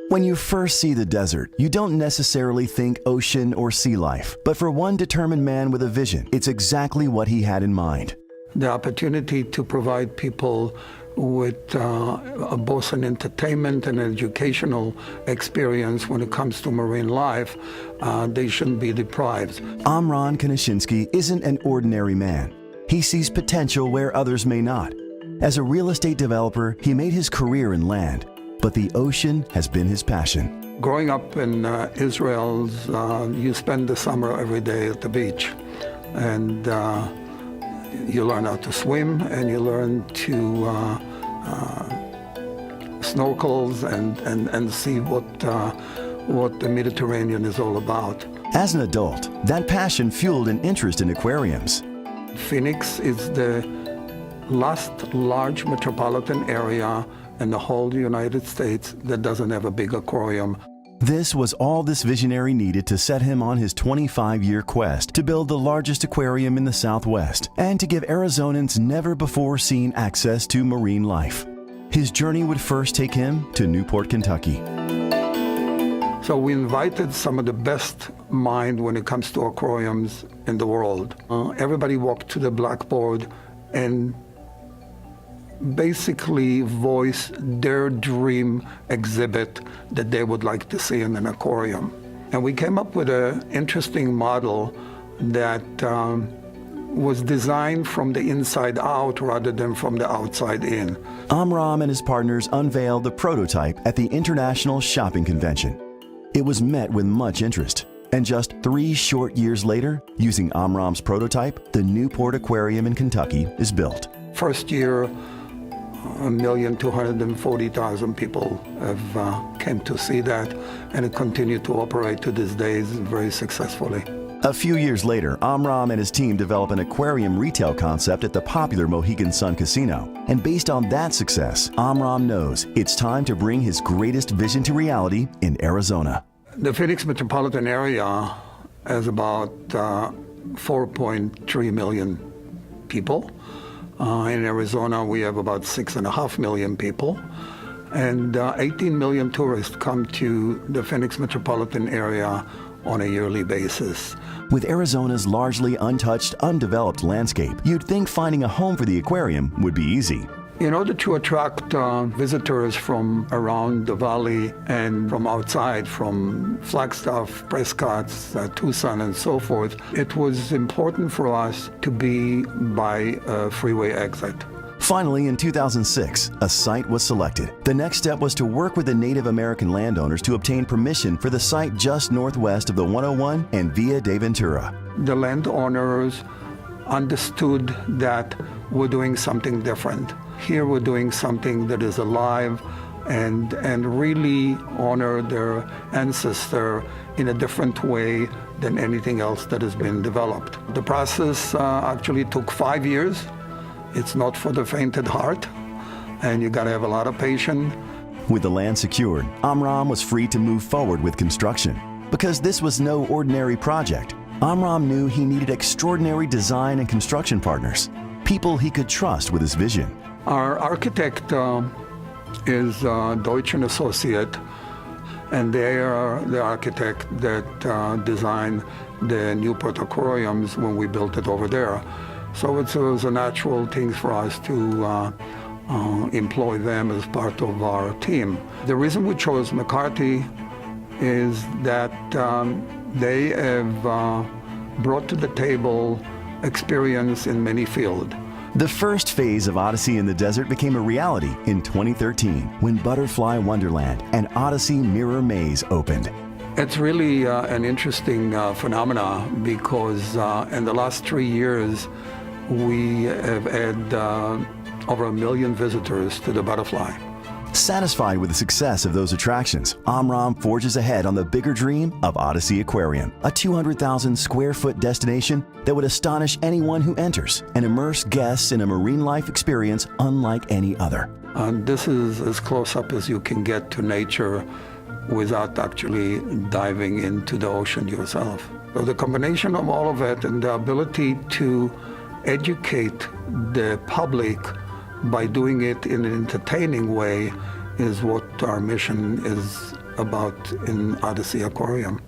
When you first see the desert, you don't necessarily think ocean or sea life. But for one determined man with a vision, it's exactly what he had in mind. The opportunity to provide people with both an entertainment and educational experience when it comes to marine life, they shouldn't be deprived. Amram Knishinsky isn't an ordinary man. He sees potential where others may not. As a real estate developer, he made his career in land, but the ocean has been his passion. Growing up in Israel, you spend the summer every day at the beach, and you learn how to swim, and you learn to snorkels and see what the Mediterranean is all about. As an adult, that passion fueled an interest in aquariums. Phoenix is the last large metropolitan area in the whole United States that doesn't have a big aquarium. This was all this visionary needed to set him on his 25-year quest to build the largest aquarium in the Southwest and to give Arizonans never-before-seen access to marine life. His journey would first take him to Newport, Kentucky. So we invited some of the best minds when it comes to aquariums in the world. Everybody walked to the blackboard and basically voice their dream exhibit that they would like to see in an aquarium. And we came up with an interesting model that was designed from the inside out rather than from the outside in. Amram and his partners unveiled the prototype at the International Shopping Convention. It was met with much interest. And just 3 short years later, using Amram's prototype, the Newport Aquarium in Kentucky is built. First year, 1,240,000 people have came to see that, and it continued to operate to this day very successfully. A few years later, Amram and his team develop an aquarium retail concept at the popular Mohegan Sun Casino. And based on that success, Amram knows it's time to bring his greatest vision to reality in Arizona. The Phoenix metropolitan area has about 4.3 million people. In Arizona, we have about 6.5 million people, and 18 million tourists come to the Phoenix metropolitan area on a yearly basis. With Arizona's largely untouched, undeveloped landscape, you'd think finding a home for the aquarium would be easy. In order to attract visitors from around the valley and from outside, from Flagstaff, Prescott, Tucson, and so forth, it was important for us to be by a freeway exit. Finally, in 2006, a site was selected. The next step was to work with the Native American landowners to obtain permission for the site just northwest of the 101 and Via de Ventura. The landowners understood that we're doing something different. Here we're doing something that is alive and really honor their ancestor in a different way than anything else that has been developed. The process actually took 5 years. It's not for the faint at heart, and you gotta have a lot of patience. With the land secured, Amram was free to move forward with construction. Because this was no ordinary project, Amram knew he needed extraordinary design and construction partners, people he could trust with his vision. Our architect is Deutsch & Associate, and they are the architect that designed the Newport aquariums when we built it over there. So it was a natural thing for us to employ them as part of our team. The reason we chose McCarthy is that they have brought to the table experience in many fields. The first phase of OdySea in the Desert became a reality in 2013 when Butterfly Wonderland and OdySea Mirror Maze opened. It's really an interesting phenomenon because in the last 3 years, we have had over 1 million visitors to the Butterfly. Satisfied with the success of those attractions, Amram forges ahead on the bigger dream of OdySea Aquarium, a 200,000 square foot destination that would astonish anyone who enters and immerse guests in a marine life experience unlike any other. This is as close up as you can get to nature without actually diving into the ocean yourself. So the combination of all of it and the ability to educate the public by doing it in an entertaining way is what our mission is about in OdySea Aquarium.